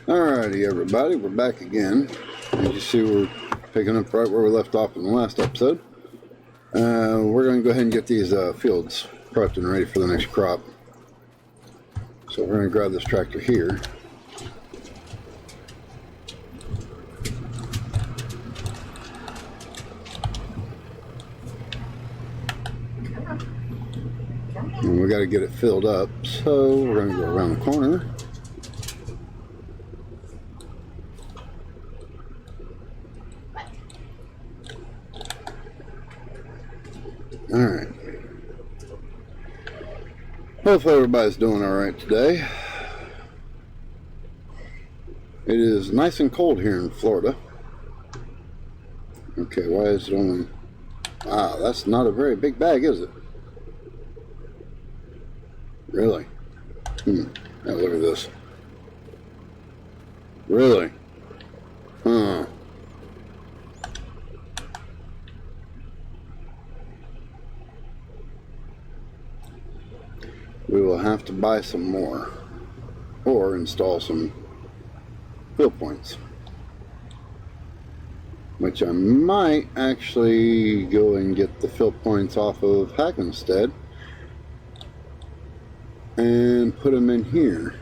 Alrighty, everybody, we're back again. As you see, we're picking up right where we left off in the last episode. We're going to go ahead and get these fields prepped and ready for the next crop. So we're going to grab this tractor here. And we got to get it filled up, so we're going to go around the corner. Alright. Hopefully everybody's doing alright today. It is nice and cold here in Florida. Okay, why is it only... Wow, that's not a very big bag, is it? Really? Now look at this. Really? Huh. We will have to buy some more or install some fill points, which I might actually go and get the fill points off of Hackenstead and put them in here.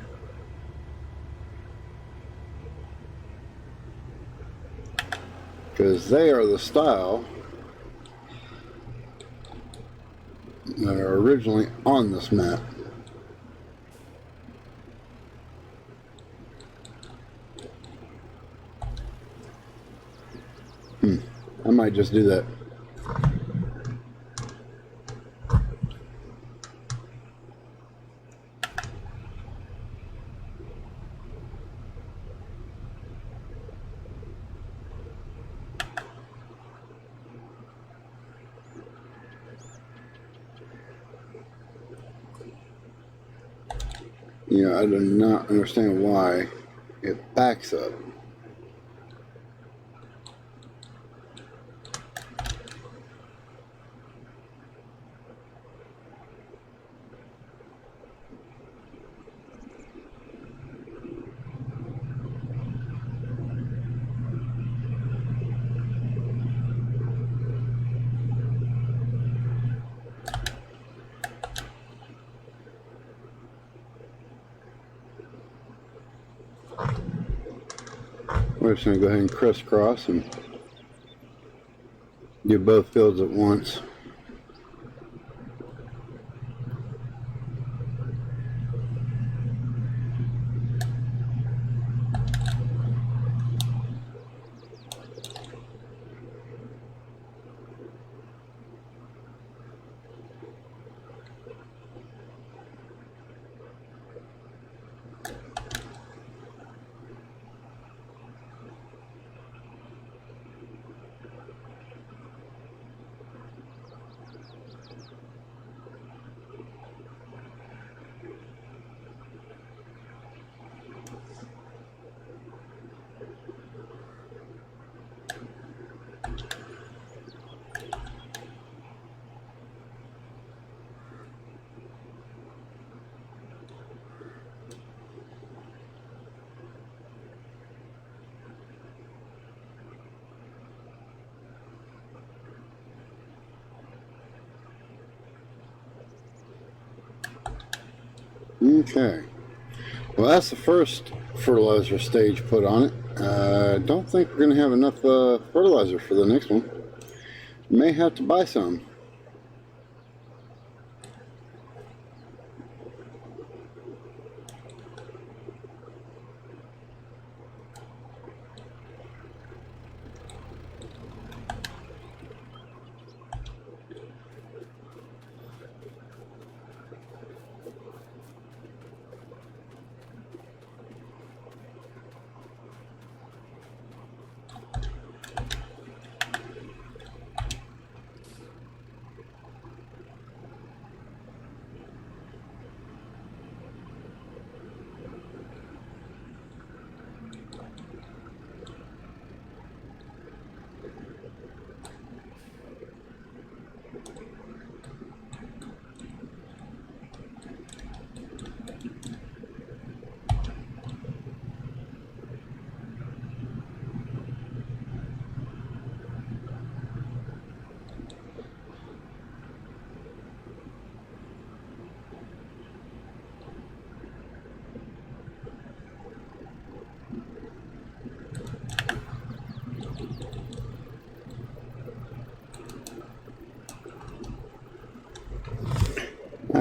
Because they are the style that are originally on this map. I might just do that. Yeah, I do not understand why it backs up. We're just going to go ahead and crisscross and do both fields at once. Okay, well, that's the first fertilizer stage put on it. I don't think we're going to have enough fertilizer for the next one. May have to buy some.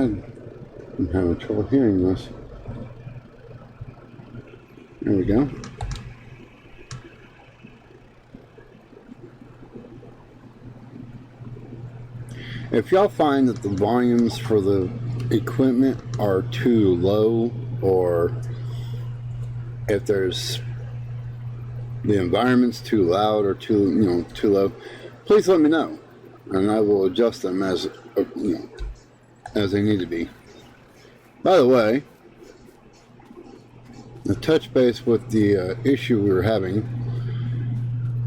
I'm having trouble hearing this. There we go. If y'all find that the volumes for the equipment are too low, or if there's the environment's too loud or too low, please let me know, and I will adjust them as as they need to be. By the way, the touch base with the issue we were having,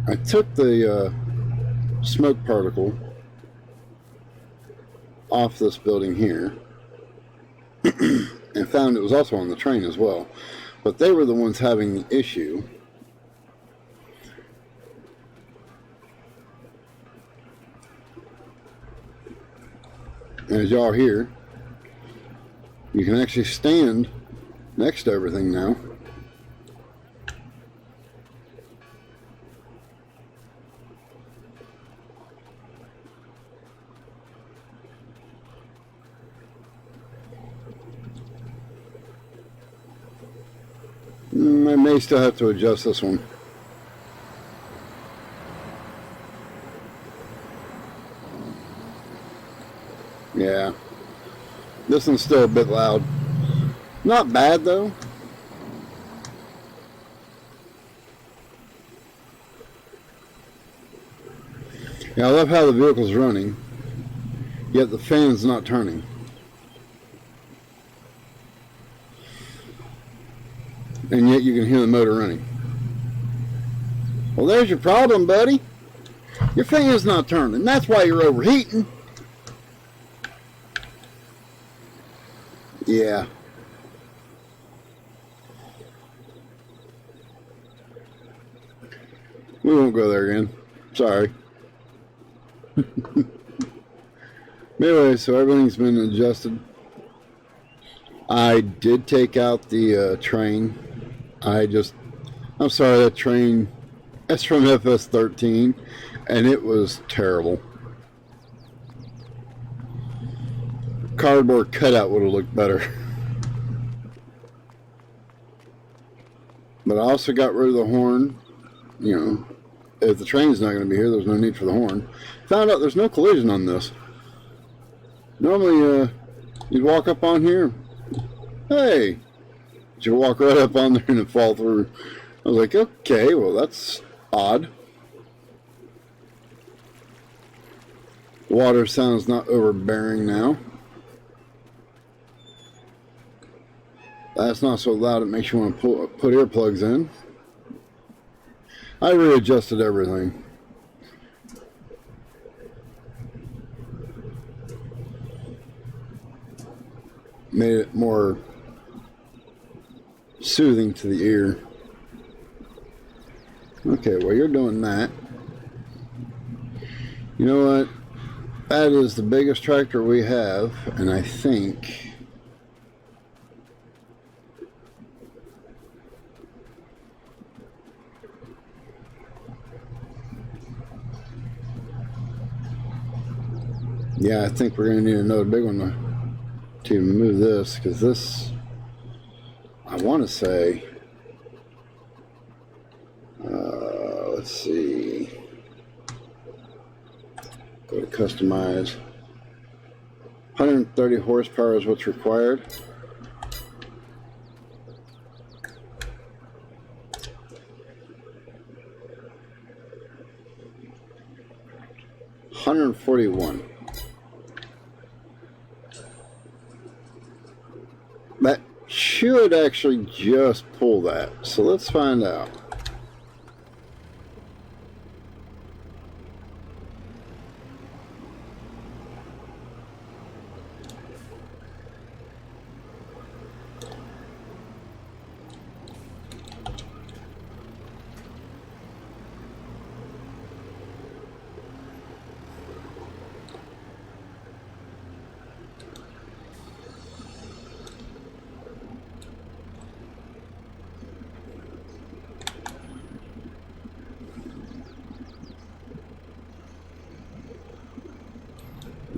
I took the smoke particle off this building here and found it was also on the train as well, but they were the ones having the issue. As y'all hear, you can actually stand next to everything now. I may still have to adjust this one. Yeah, this one's still a bit loud. Not bad though. Yeah, I love how the vehicle's running, yet the fan's not turning. And yet you can hear the motor running. Well, there's your problem, buddy. Your fan's not turning. That's why you're overheating. Yeah. We won't go there again. Sorry. Anyway, so everything's been adjusted. I did take out the train. I'm sorry, that train, that's from FS13, and it was terrible. Cardboard cutout would have looked better. But I also got rid of the horn. You know, if the train's not going to be here, there's no need for the horn. Found out there's no collision on this. Normally, you'd walk up on here. Hey! You walk right up on there and it fall through. I was like, okay, well that's odd. The water sound's not overbearing now. That's not so loud it makes you want to put earplugs in. I readjusted everything. Made it more soothing to the ear. Okay, well you're doing that. You know what? That is the biggest tractor we have, and I think I think we're going to need another big one to move this, because this, I want to say, let's see, go to customize. 130 horsepower is what's required. $141. That should actually just pull that. So let's find out.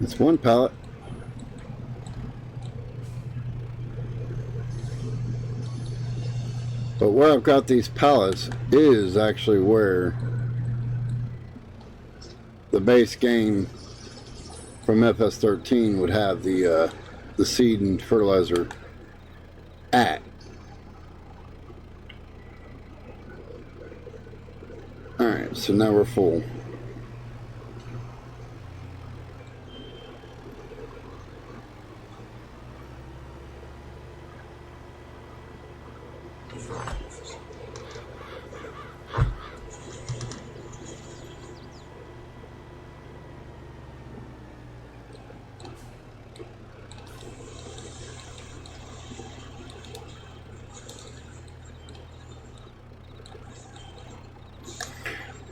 It's one pallet. But where I've got these pallets is actually where the base game from FS13 would have the seed and fertilizer at. Alright, so now we're full.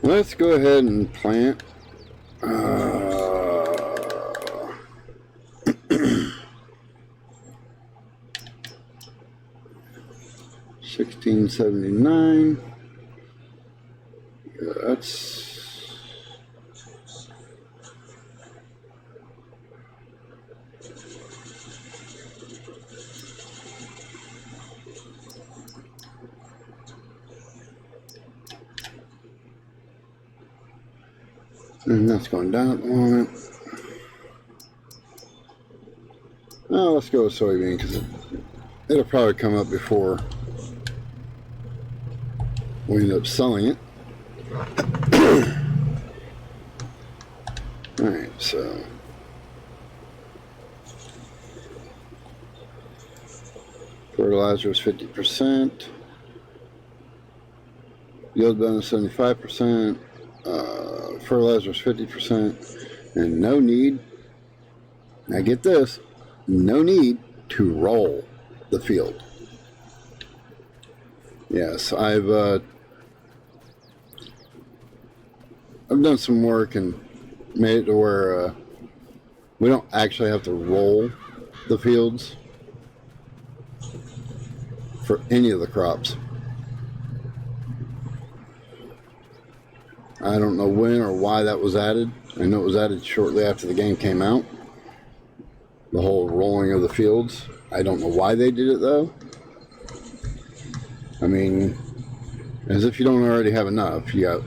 Let's go ahead and plant 1679. Yeah, that's and that's going down at the moment. Oh, let's go with soybean because it'll probably come up before we end up selling it. Alright, so fertilizer is 50%, yield bonus 75%, fertilizer is 50%, and no need, now get this, no need to roll the field. Yes, I've done some work and made it to where we don't actually have to roll the fields for any of the crops. I don't know when or why that was added. I know it was added shortly after the game came out. The whole rolling of the fields. I don't know why they did it though. I mean, as if you don't already have enough. You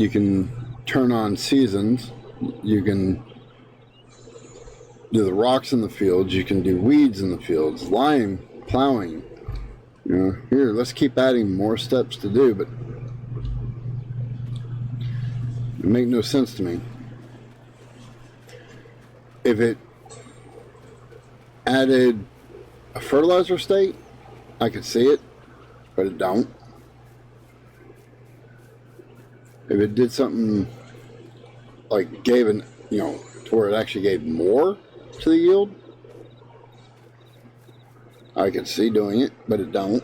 can turn on seasons. You can do the rocks in the fields. You can do weeds in the fields. Lime, plowing. You know, here, let's keep adding more steps to do, but it makes no sense to me. If it added a fertilizer state, I could see it, but it don't. If it did something like gave an, you know, to where it actually gave more to the yield, I could see doing it, but it don't.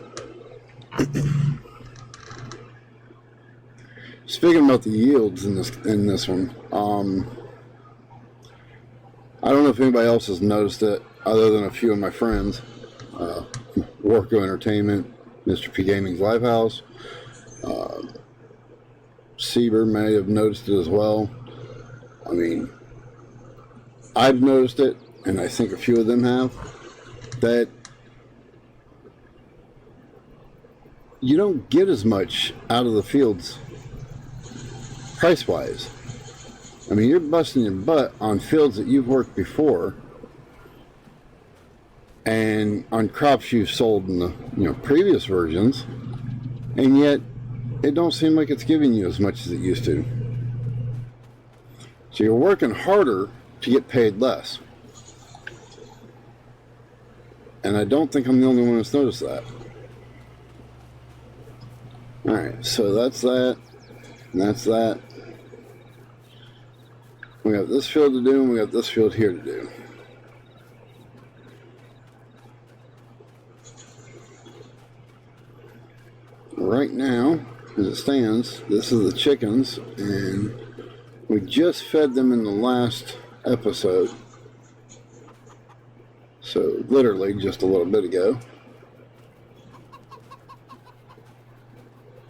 Speaking about the yields in this one, I don't know if anybody else has noticed it, other than a few of my friends. Warco Entertainment, Mr. P Gaming's Lifehouse, Sieber may have noticed it as well. I mean, I've noticed it, and I think a few of them have, that you don't get as much out of the fields price-wise. I mean, you're busting your butt on fields that you've worked before and on crops you've sold in the previous versions, and yet it don't seem like it's giving you as much as it used to. So you're working harder to get paid less. And I don't think I'm the only one that's noticed that. Alright, so that's that. And that's that. We got this field to do, and we got this field here to do. Right now, as it stands, this is the chickens, and we just fed them in the last episode. So, literally just a little bit ago.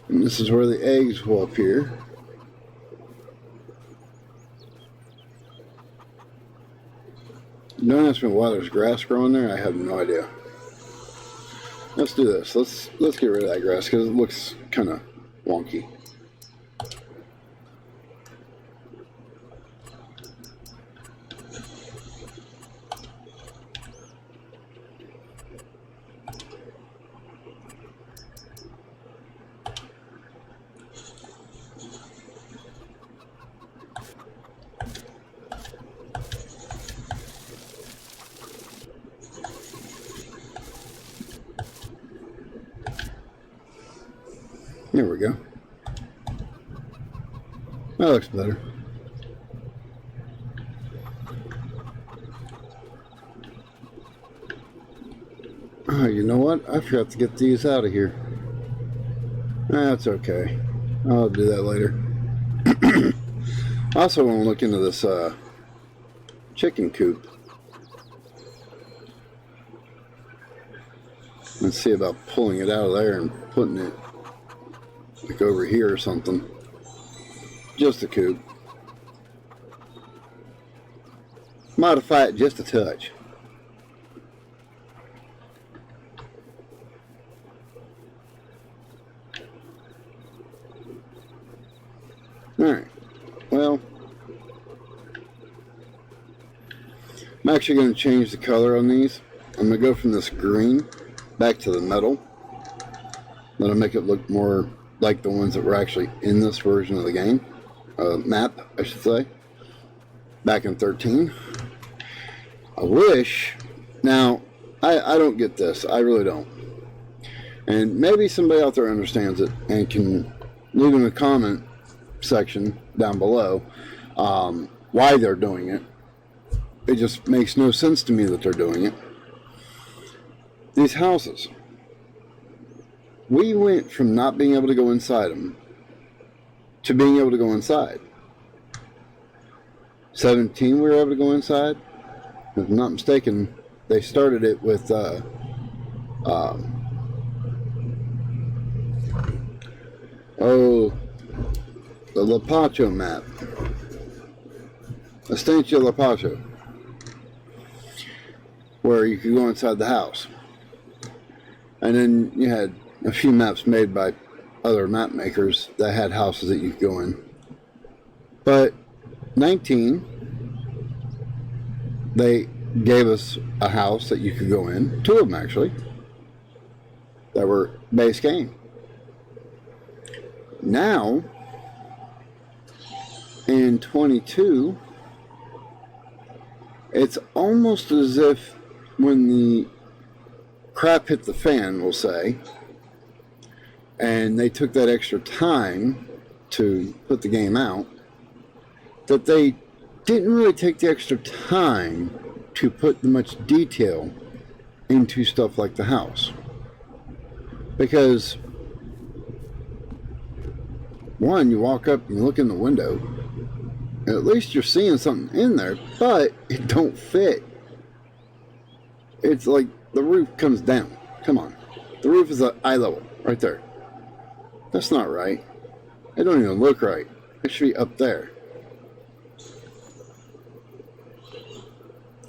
And this is where the eggs will appear. Don't ask me why there's grass growing there. I have no idea. let's do this. Let's get rid of that grass because it looks kind of wonky. There we go. That looks better. Oh, you know what? I forgot to get these out of here. That's okay. I'll do that later. I also want to look into this chicken coop and see about pulling it out of there and putting it like over here or something. Just a coop. Modify it just a touch. Alright, well, I'm actually going to change the color on these. I'm going to go from this green back to the metal. That'll make it look more like the ones that were actually in this version of the game. Map, I should say. Back in 13. I wish, now, I don't get this. I really don't. And maybe somebody out there understands it and can leave in a comment section down below why they're doing it. It just makes no sense to me that they're doing it. These houses, we went from not being able to go inside them to being able to go inside. 17 we were able to go inside. If I'm not mistaken, they started it with the Lapacho map. Estancia Lapacho, where you could go inside the house. And then you had a few maps made by other map makers that had houses that you could go in. But 19, they gave us a house that you could go in. 2 of them actually, that were base game. Now, in 22, it's almost as if when the crap hit the fan, we'll say, and they took that extra time to put the game out, that they didn't really take the extra time to put much detail into stuff like the house. Because one, you walk up and you look in the window, and at least you're seeing something in there, but it don't fit. It's like the roof comes down. Come on. The roof is at eye level, right there. That's not right. It don't even look right. It should be up there.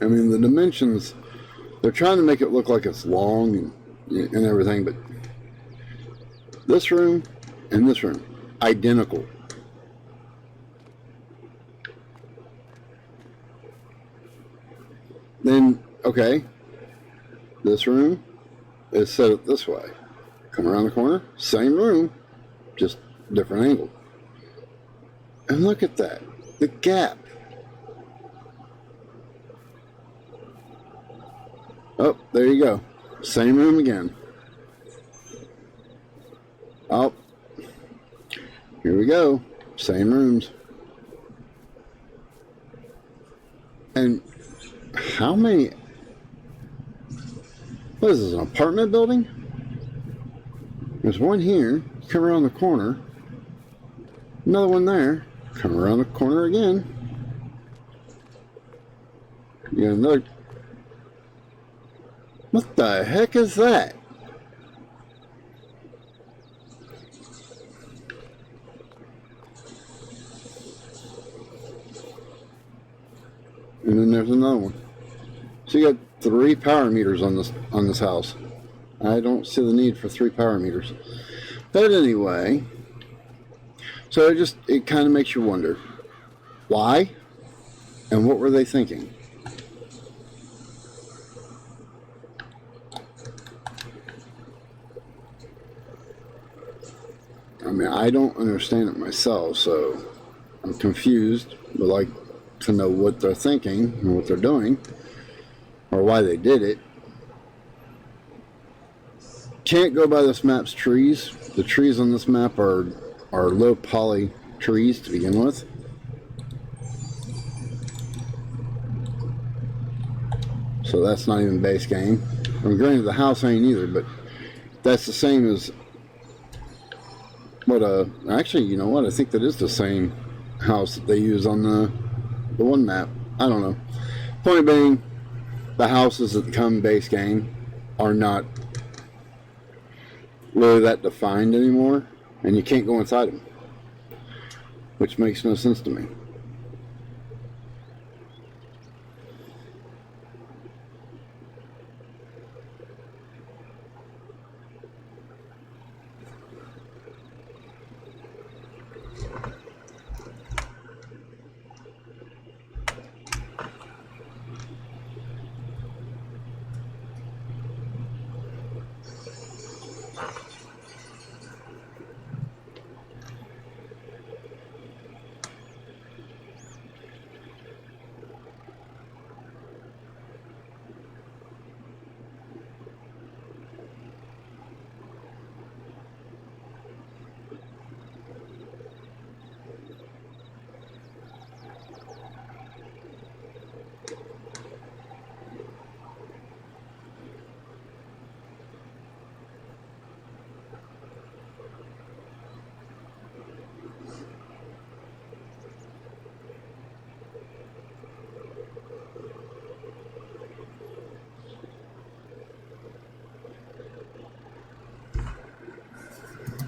I mean, the dimensions, they're trying to make it look like it's long and everything, but this room and this room, identical. Then, okay, this room is set up this way. Come around the corner, same room, just different angle. And look at that, the gap. Oh, there you go. Same room again. Oh, here we go. Same rooms. And how many? What is this, an apartment building? There's one here. Come around the corner. Another one there. Come around the corner again. You got another. What the heck is that? And then there's another one. So you got 3 power meters on this house. I don't see the need for 3 power meters. But anyway, so it kind of makes you wonder, why and what were they thinking? I mean, I don't understand it myself, so I'm confused, but like to know what they're thinking and what they're doing, or why they did it. Can't go by this map's trees. The trees on this map are low poly trees to begin with. So that's not even base game. I mean, granted, the house ain't either, but that's the same as what actually, you know what? I think that is the same house that they use on the one map. I don't know. Point being, the houses that come base game are not really that defined anymore, and you can't go inside them, which makes no sense to me.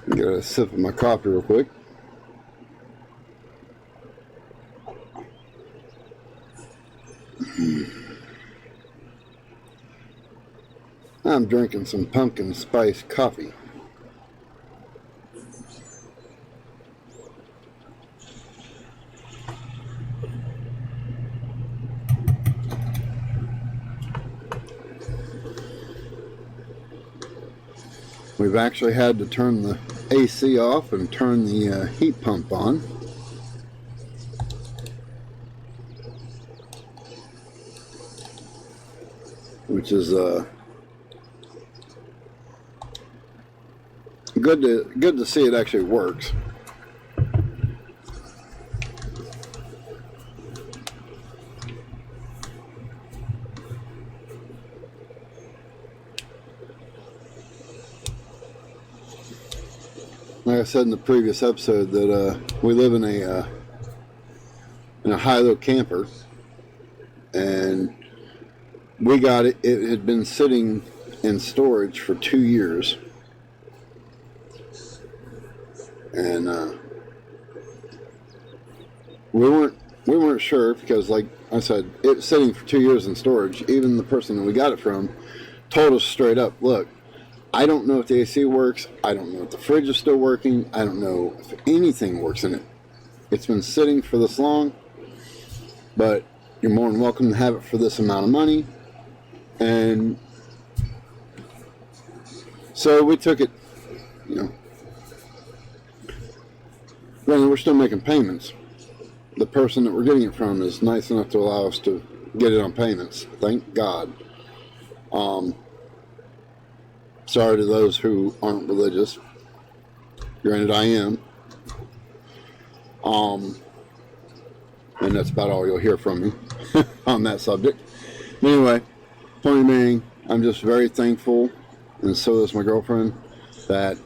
Get a sip of my coffee real quick. I'm drinking some pumpkin spice coffee. We've actually had to turn the AC off and turn the heat pump on. Which is good to see it actually works. Like I said in the previous episode, that we live in a high-low camper, and we got it. It had been sitting in storage for 2 years, and we weren't sure, because, like I said, it was sitting for 2 years in storage. Even the person that we got it from told us straight up, look, I don't know if the AC works. I don't know if the fridge is still working. I don't know if anything works in it. It's been sitting for this long, but you're more than welcome to have it for this amount of money. And so we took it, you know. Granted, we're still making payments. The person that we're getting it from is nice enough to allow us to get it on payments. Thank God. Sorry to those who aren't religious. Granted, I am. And that's about all you'll hear from me on that subject. Anyway, point being, I'm just very thankful, and so is my girlfriend, that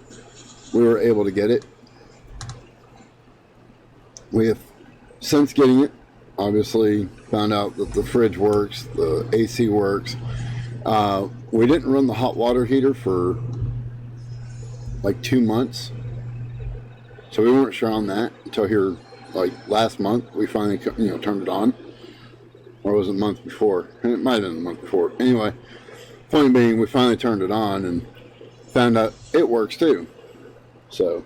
we were able to get it. We have, since getting it, obviously found out that the fridge works, the AC works. We didn't run the hot water heater for like 2 months, so we weren't sure on that until here, like last month, we finally, turned it on. Or was it a month before? It might have been the month before. Anyway, point being, we finally turned it on, and found out it works too. So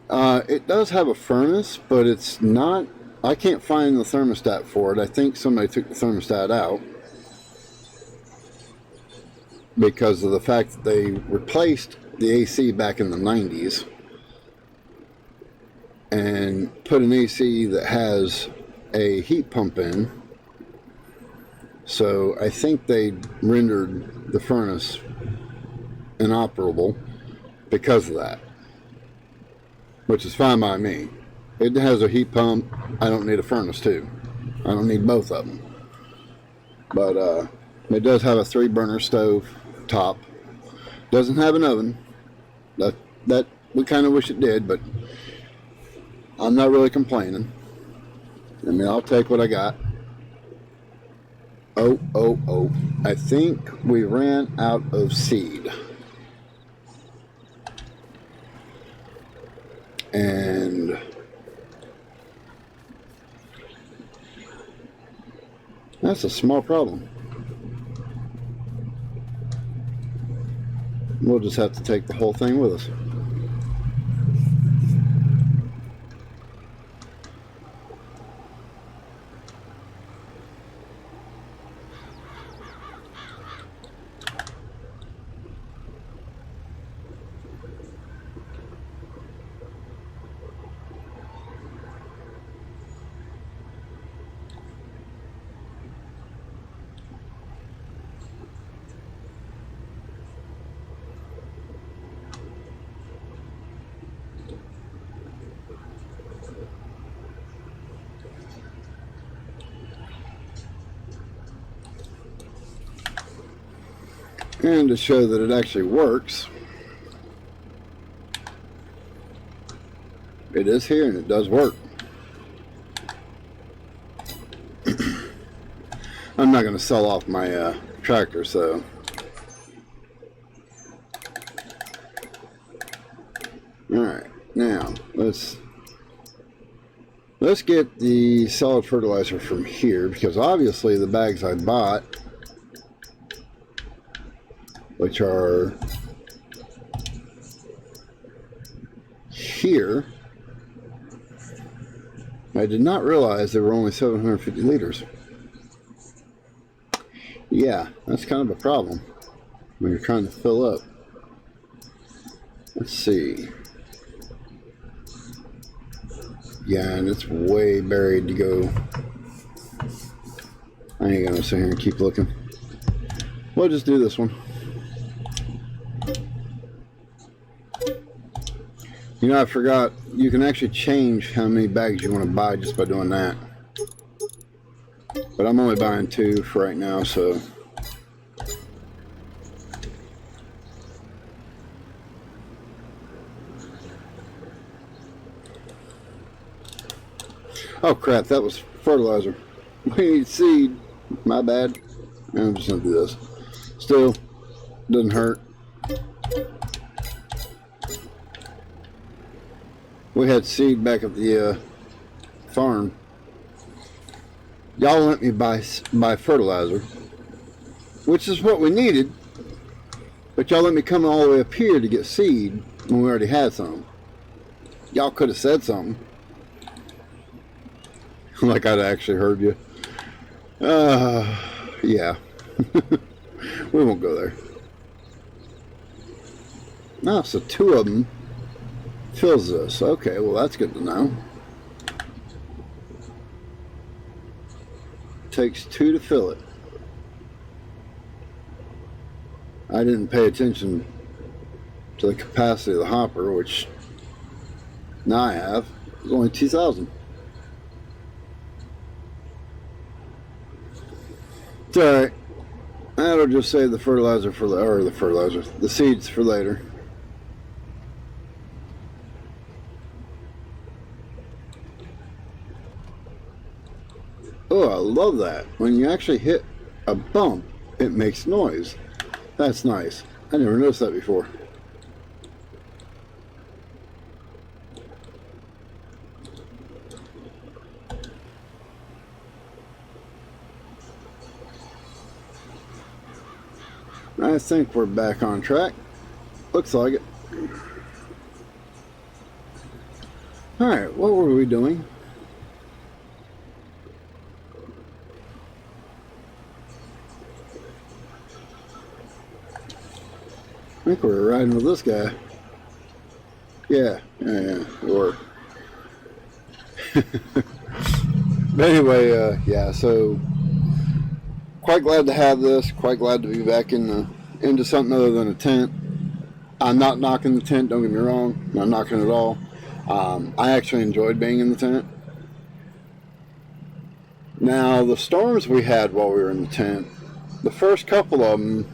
it does have a furnace, but it's not. I can't find the thermostat for it. I think somebody took the thermostat out because of the fact that they replaced the AC back in the 90s and put an AC that has a heat pump in. So I think they rendered the furnace inoperable because of that, which is fine by me. It has a heat pump. I don't need a furnace too. I don't need both of them. But it does have a 3-burner stove top. Doesn't have an oven. That we kind of wish it did, but I'm not really complaining. I mean, I'll take what I got. Oh. I think we ran out of seed. And that's a small problem. We'll just have to take the whole thing with us. And to show that it actually works, it is here and it does work. I'm not going to sell off my tractor, so alright, now let's get the solid fertilizer from here, because obviously the bags I bought, which are here, I did not realize they were only 750 liters. Yeah, that's kind of a problem when you're trying to fill up. Let's see. Yeah, and it's way buried to go. I ain't gonna sit here and keep looking. We'll just do this one. You know, I forgot, you can actually change how many bags you want to buy just by doing that. But I'm only buying 2 for right now, so. Oh crap, that was fertilizer. We need seed. My bad. I'm just gonna do this. Still, doesn't hurt. We had seed back at the farm. Y'all let me buy fertilizer, which is what we needed, but y'all let me come all the way up here to get seed when we already had some. Y'all could have said something. Like I'd actually heard you. Yeah. We won't go there. No, so 2 of them fills this. Okay, well that's good to know. Takes 2 to fill it. I didn't pay attention to the capacity of the hopper, which now I have. It's only 2,000. It's alright. That'll just save the fertilizer for the seeds for later. Oh, I love that. When you actually hit a bump, it makes noise. That's nice. I never noticed that before. I think we're back on track. Looks like it. Alright, what were we doing? I think we were riding with this guy. Yeah, we were. But anyway, yeah, so quite glad to have this. Quite glad to be back into something other than a tent. I'm not knocking the tent, don't get me wrong. I'm not knocking it at all. I actually enjoyed being in the tent. Now, the storms we had while we were in the tent, the first couple of them,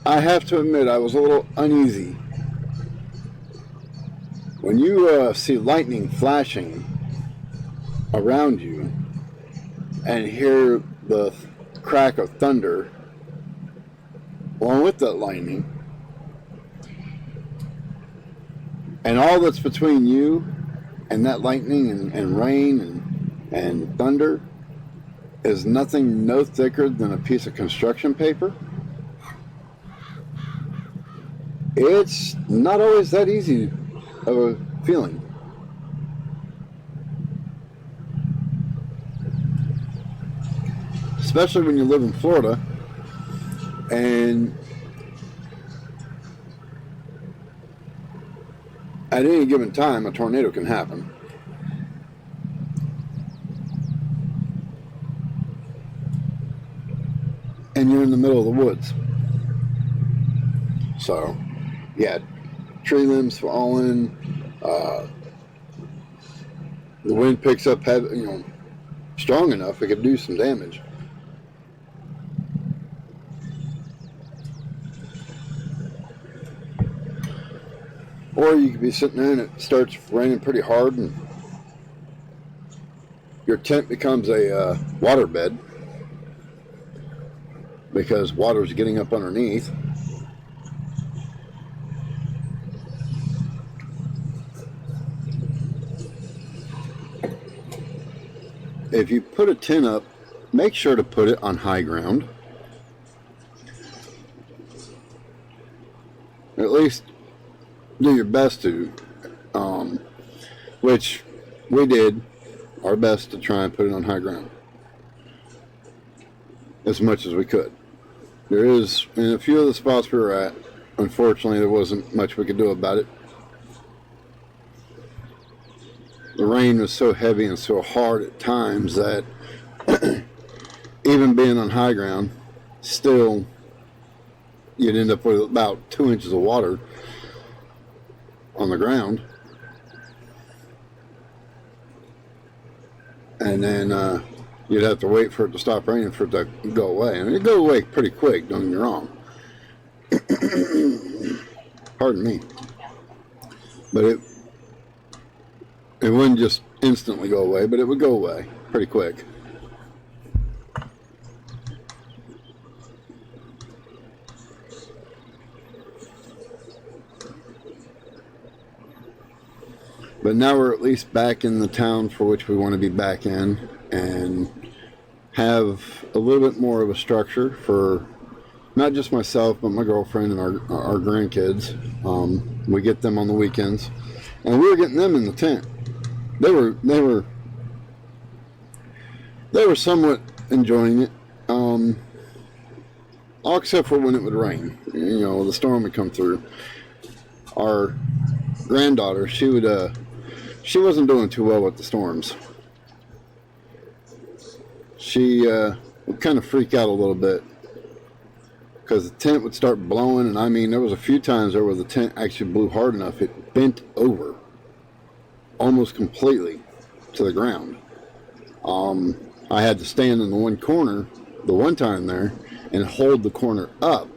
I have to admit I was a little uneasy. When you see lightning flashing around you and hear the crack of thunder along with that lightning, and all that's between you and that lightning and rain and thunder is nothing no thicker than a piece of construction paper, it's not always that easy of a feeling. Especially when you live in Florida and at any given time a tornado can happen. And you're in the middle of the woods. So, yeah, tree limbs falling, the wind picks up heavy, strong enough it could do some damage. Or you could be sitting there and it starts raining pretty hard and your tent becomes a waterbed because water's getting up underneath. If you put a tent up, make sure to put it on high ground. At least do your best to, which we did our best to try and put it on high ground as much as we could. There is, in a few of the spots we were at, unfortunately there wasn't much we could do about it. The rain was so heavy and so hard at times that even being on high ground, still you'd end up with about 2 inches of water on the ground. And then you'd have to wait for it to stop raining for it to go away. And it'd go away pretty quick, don't get me wrong. Pardon me. But it wouldn't just instantly go away, but it would go away pretty quick. But now we're at least back in the town for which we want to be back in and have a little bit more of a structure for not just myself, but my girlfriend and our grandkids. We get them on the weekends, and we were getting them in the tent. They were somewhat enjoying it, all except for when it would rain. The storm would come through. Our granddaughter, she wasn't doing too well with the storms. She would kind of freak out a little bit because the tent would start blowing, and I mean, there was a few times there where the tent actually blew hard enough it bent over almost completely to the ground. I had to stand in the one corner the one time there and hold the corner up.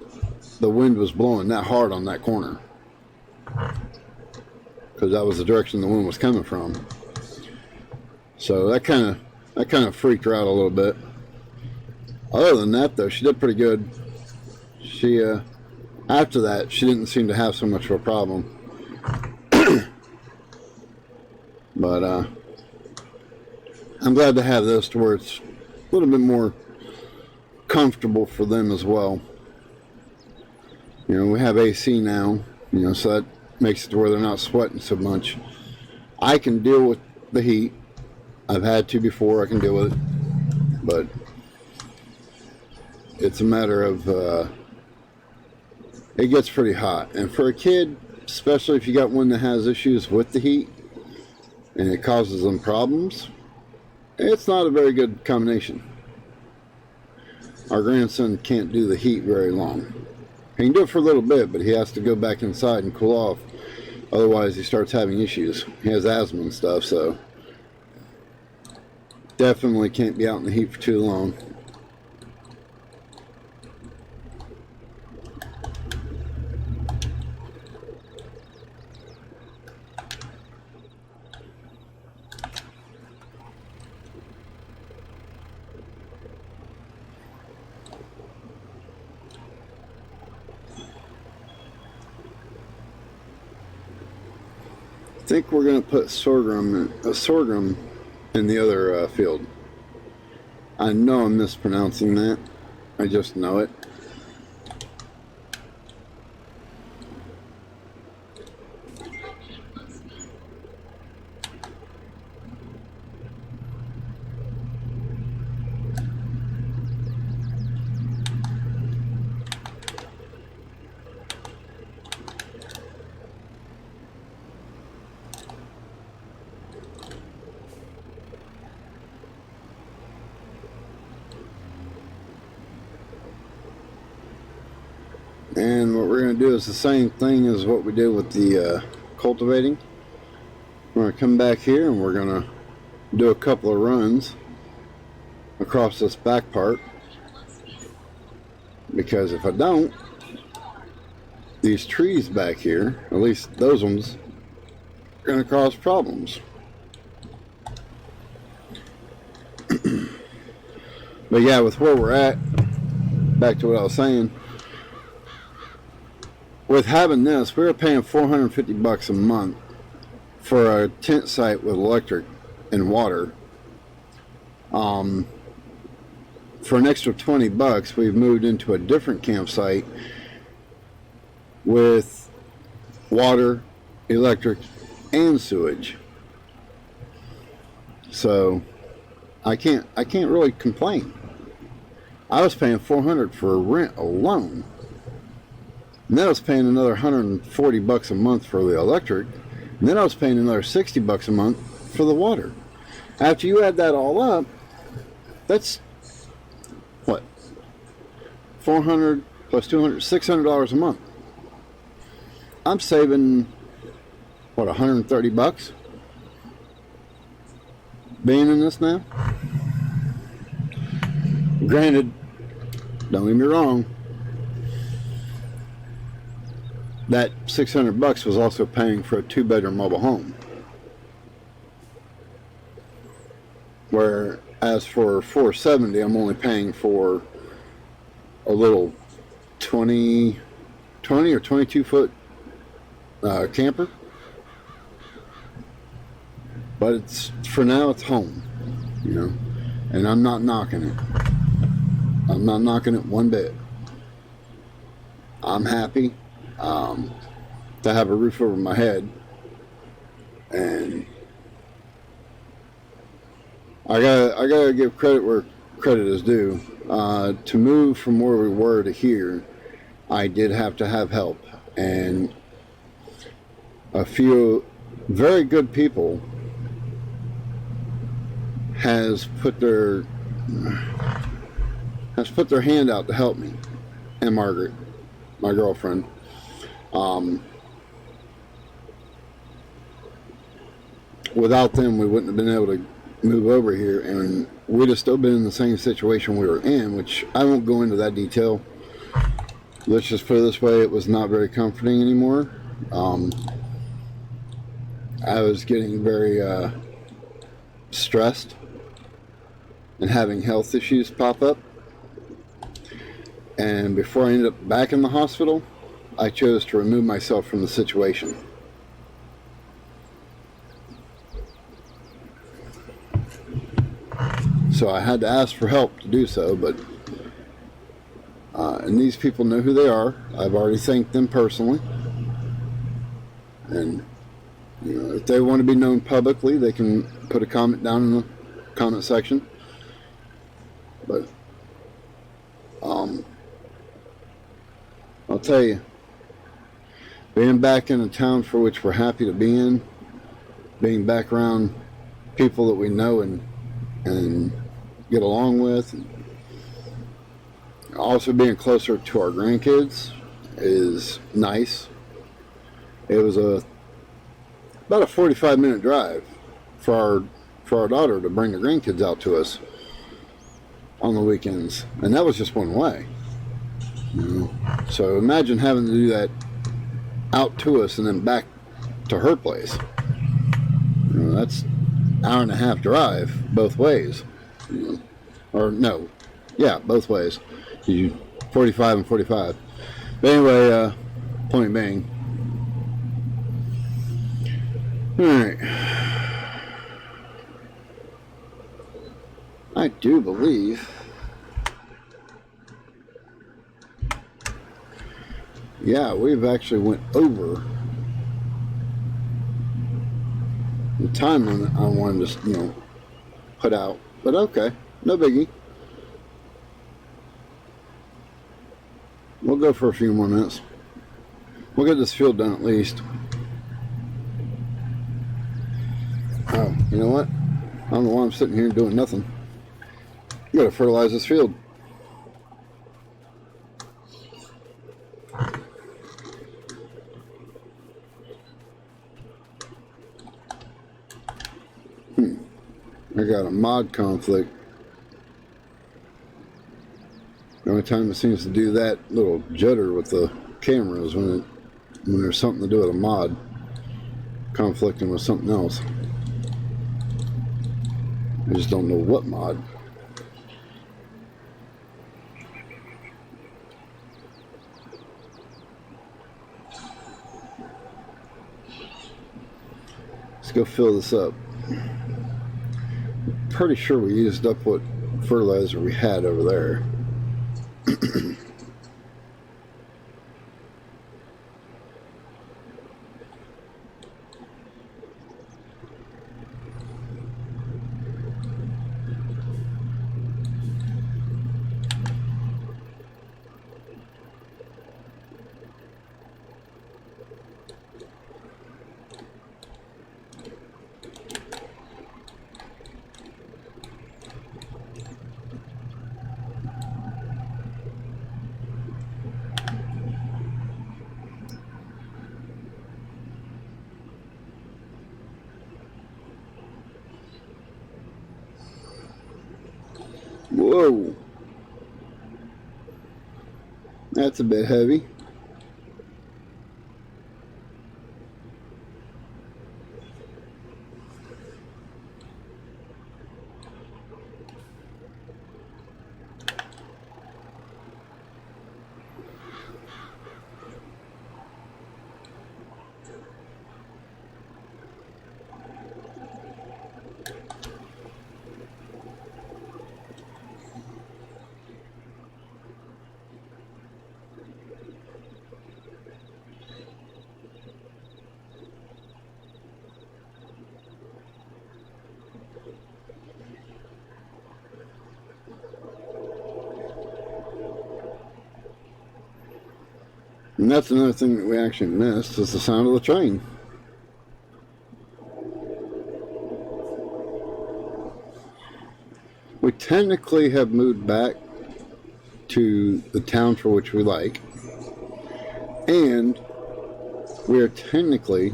The wind was blowing that hard on that corner because that was the direction the wind was coming from. So that kind of freaked her out a little bit. Other than that, though, she did pretty good. She after that, she didn't seem to have so much of a problem. But I'm glad to have this to where it's a little bit more comfortable for them as well. You know, we have AC now, you know, so that makes it to where they're not sweating so much. I can deal with the heat. I've had to before, I can deal with it. But it's a matter of, it gets pretty hot. And for a kid, especially if you got one that has issues with the heat and it causes them problems, it's not a very good combination. Our grandson can't do the heat very long. He can do it for a little bit, but he has to go back inside and cool off. Otherwise, he starts having issues. He has asthma and stuff, so definitely can't be out in the heat for too long. I think we're going to put sorghum in the other field. I know I'm mispronouncing that. I just know it. And what we're going to do is the same thing as what we did with the cultivating. We're going to come back here and we're going to do a couple of runs across this back part, because if I don't, these trees back here, at least those ones, are going to cause problems. But yeah, with where we're at, back to what I was saying, with having this, we were paying $450 a month for a tent site with electric and water. For an extra $20, we've moved into a different campsite with water, electric, and sewage. So I can't really complain. I was paying $400 for rent alone. And then I was paying another $140 a month for the electric. And then I was paying another $60 a month for the water. After you add that all up, that's what? $400 plus $200, $600 a month. I'm saving, what, $130 being in this now? Granted, don't get me wrong, that $600 was also paying for a 2-bedroom mobile home. Whereas for $470, I'm only paying for a little 20 or 22 foot camper. But it's, for now, it's home, you know, and I'm not knocking it. I'm not knocking it one bit. I'm happy to have a roof over my head, and I gotta give credit where credit is due. To move from where we were to here, I did have to have help, and a few very good people has put their hand out to help me, and Margaret, my girlfriend. Without them, we wouldn't have been able to move over here, and we'd have still been in the same situation we were in, which I won't go into that detail. Let's just put it this way, it was not very comforting anymore. I was getting very stressed and having health issues pop up. And before I ended up back in the hospital, I chose to remove myself from the situation. So I had to ask for help to do so, but And these people know who they are. I've already thanked them personally. And if they want to be known publicly, they can put a comment down in the comment section. But I'll tell you, being back in a town for which we're happy to be in, being back around people that we know and get along with, and also being closer to our grandkids is nice. It was about a 45-minute drive for our daughter to bring the grandkids out to us on the weekends, and that was just one way. So imagine having to do that out to us and then back to her place. That's an hour and a half drive both ways. Or no, yeah, both ways. You 45 and 45. But anyway, point being. Alright. I do believe, yeah, we've actually went over the time limit I wanted to, put out. But okay, no biggie. We'll go for a few more minutes. We'll get this field done at least. Oh, you know what? I don't know why I'm sitting here doing nothing. I'm going to fertilize this field. I got a mod conflict. The only time it seems to do that little judder with the camera is when there's something to do with a mod conflicting with something else. I just don't know what mod. Let's go fill this up. I'm pretty sure we used up what fertilizer we had over there. Whoa, that's a bit heavy. And that's another thing that we actually missed, is the sound of the train. We technically have moved back to the town for which we like, and we are technically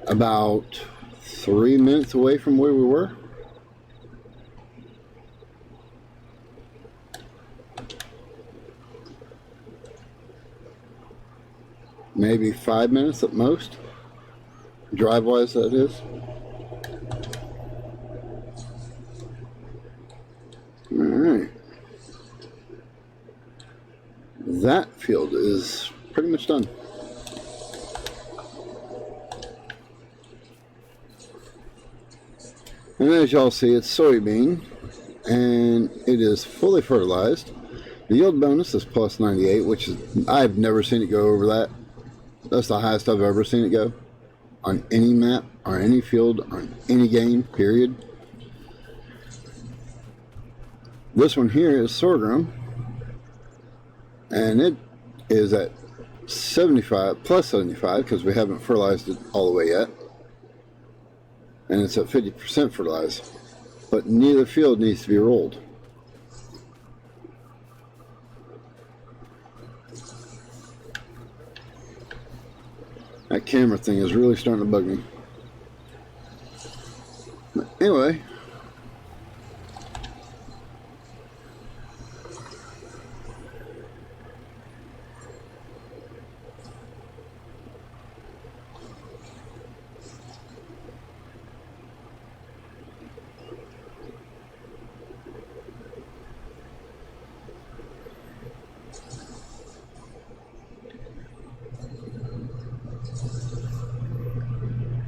about 3 minutes away from where we were. Maybe 5 minutes at most, drive-wise that is. Alright. That field is pretty much done. And as y'all see, it's soybean, and it is fully fertilized. The yield bonus is plus 98, which is, I've never seen it go over that. That's the highest I've ever seen it go on any map, on any field, on any game, period. This one here is sorghum, and it is at 75, plus 75, because we haven't fertilized it all the way yet. And it's at 50% fertilized. But neither field needs to be rolled. That camera thing is really starting to bug me. But anyway.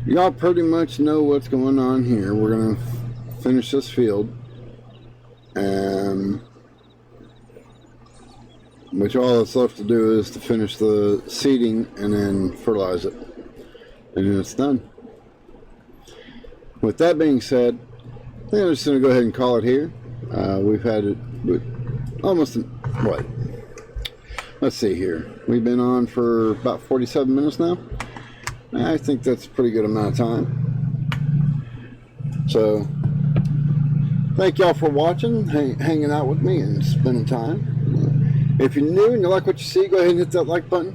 Y'all pretty much know what's going on here. We're going to finish this field, which all that's left to do is to finish the seeding and then fertilize it, and then it's done. With that being said, I think I'm just going to go ahead and call it here. We've had it almost, what? Let's see here. We've been on for about 47 minutes now. I think that's a pretty good amount of time. So, thank y'all for watching, hanging out with me and spending time. If you're new and you like what you see, go ahead and hit that like button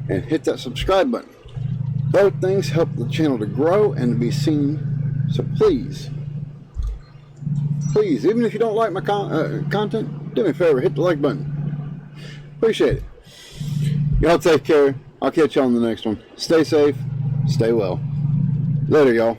and hit that subscribe button. Both things help the channel to grow and to be seen. So please, even if you don't like my content, do me a favor, hit the like button. Appreciate it. Y'all take care. I'll catch y'all on the next one. Stay safe. Stay well. Later, y'all.